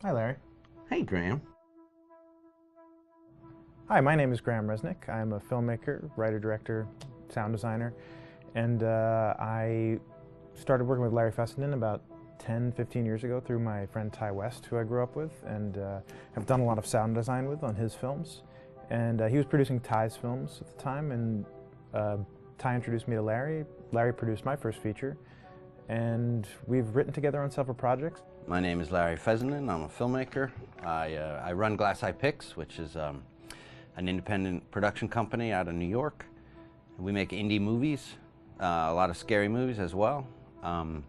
Hi, Larry. Hey, Graham. Hi, my name is Graham Resnick. I'm a filmmaker, writer, director, sound designer, and I started working with Larry Fessenden about 10, 15 years ago through my friend Ty West, who I grew up with, and have done a lot of sound design with on his films. And he was producing Ty's films at the time, and Ty introduced me to Larry. Larry produced my first feature, and we've written together on several projects. My name is Larry Fessenden. I'm a filmmaker. I run Glass Eye Pix, which is an independent production company out of New York. We make indie movies, a lot of scary movies as well. I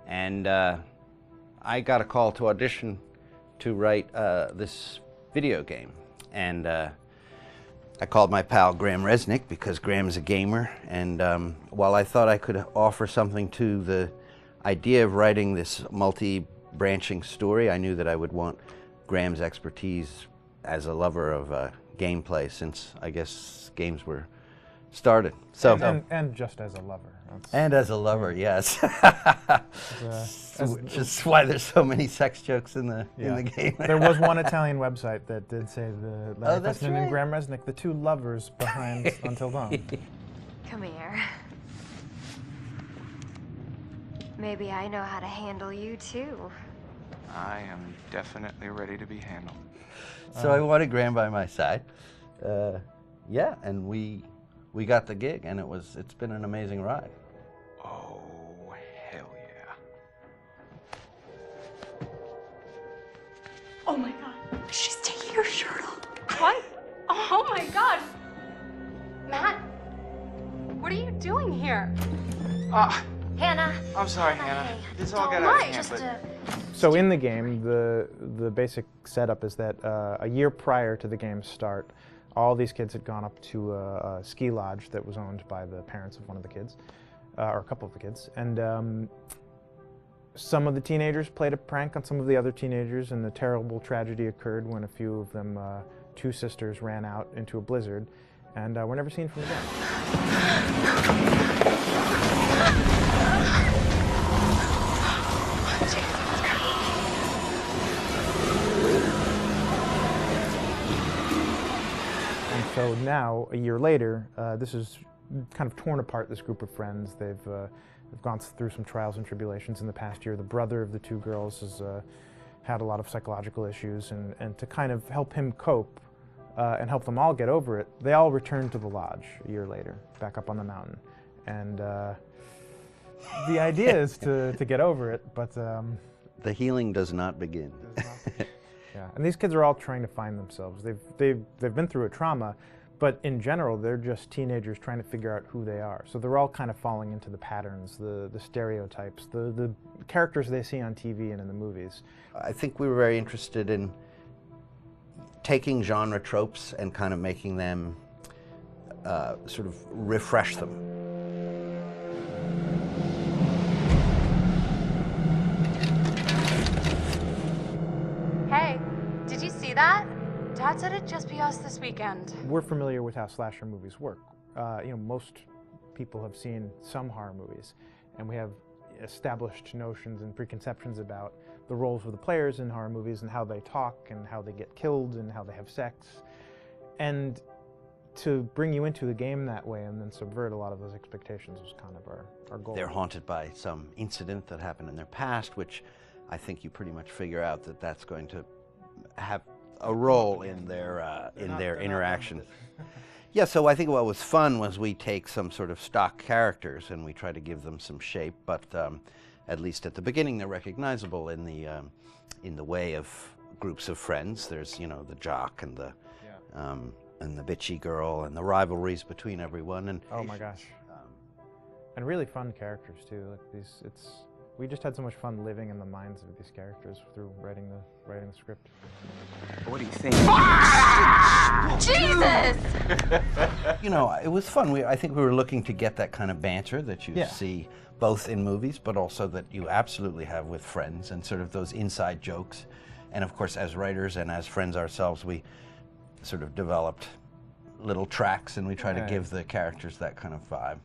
got a call to audition to write this video game. And I called my pal Graham Resnick because Graham's a gamer. And while I thought I could offer something to the idea of writing this multi-branching story, I knew that I would want Graham's expertise as a lover of gameplay, since I guess games were started. So and just as a lover. And as a lover, yes. Which is why there's so many sex jokes in the game. There was one Italian website that did say the Larry Fessenden right. and Graham Resnick, the two lovers behind Until Dawn. Come here. Maybe I know how to handle you too. I am definitely ready to be handled. So I wanted Graham by my side. Yeah, and we got the gig, and it's been an amazing ride. Oh, hell yeah. Oh my god, she's taking her shirt off. What? Oh my god! Matt, what are you doing here? Hannah. I'm sorry, Hannah. This all got out of hand, but... So in the game, the basic setup is that a year prior to the game's start, all these kids had gone up to a ski lodge that was owned by the parents of one of the kids, or a couple of the kids, and some of the teenagers played a prank on some of the other teenagers, and the terrible tragedy occurred when a few of them, two sisters, ran out into a blizzard, and were never seen from again. So now, a year later, this is kind of torn apart, this group of friends. They've gone through some trials and tribulations in the past year. The brother of the two girls has had a lot of psychological issues, and to kind of help him cope and help them all get over it, they all returned to the lodge a year later, back up on the mountain. And the idea is to get over it, but... the healing does not begin. Yeah, and these kids are all trying to find themselves. They've been through a trauma, but in general, they're just teenagers trying to figure out who they are. So they're all kind of falling into the patterns, the stereotypes, the characters they see on TV and in the movies. I think we were very interested in taking genre tropes and kind of making them sort of refresh them. Hey, did you see that? Dad said it'd just be us this weekend. We're familiar with how slasher movies work. Most people have seen some horror movies, and we have established notions and preconceptions about the roles of the players in horror movies and how they talk and how they get killed and how they have sex. And to bring you into the game that way and then subvert a lot of those expectations was kind of our goal. They're haunted by some incident that happened in their past, which I think you pretty much figure out that that's going to have a role in their interaction. Yeah, so I think what was fun was we take some sort of stock characters and we try to give them some shape, but at least at the beginning they're recognizable in the way of groups of friends. There's the jock and the bitchy girl and the rivalries between everyone. And oh my gosh, and really fun characters too. Like we just had so much fun living in the minds of these characters through writing the script. What do you think? Jesus! It was fun. I think we were looking to get that kind of banter that you see both in movies, but also that you absolutely have with friends, and sort of those inside jokes. And of course, as writers and as friends ourselves, we sort of developed little tracks, and we try to give the characters that kind of vibe.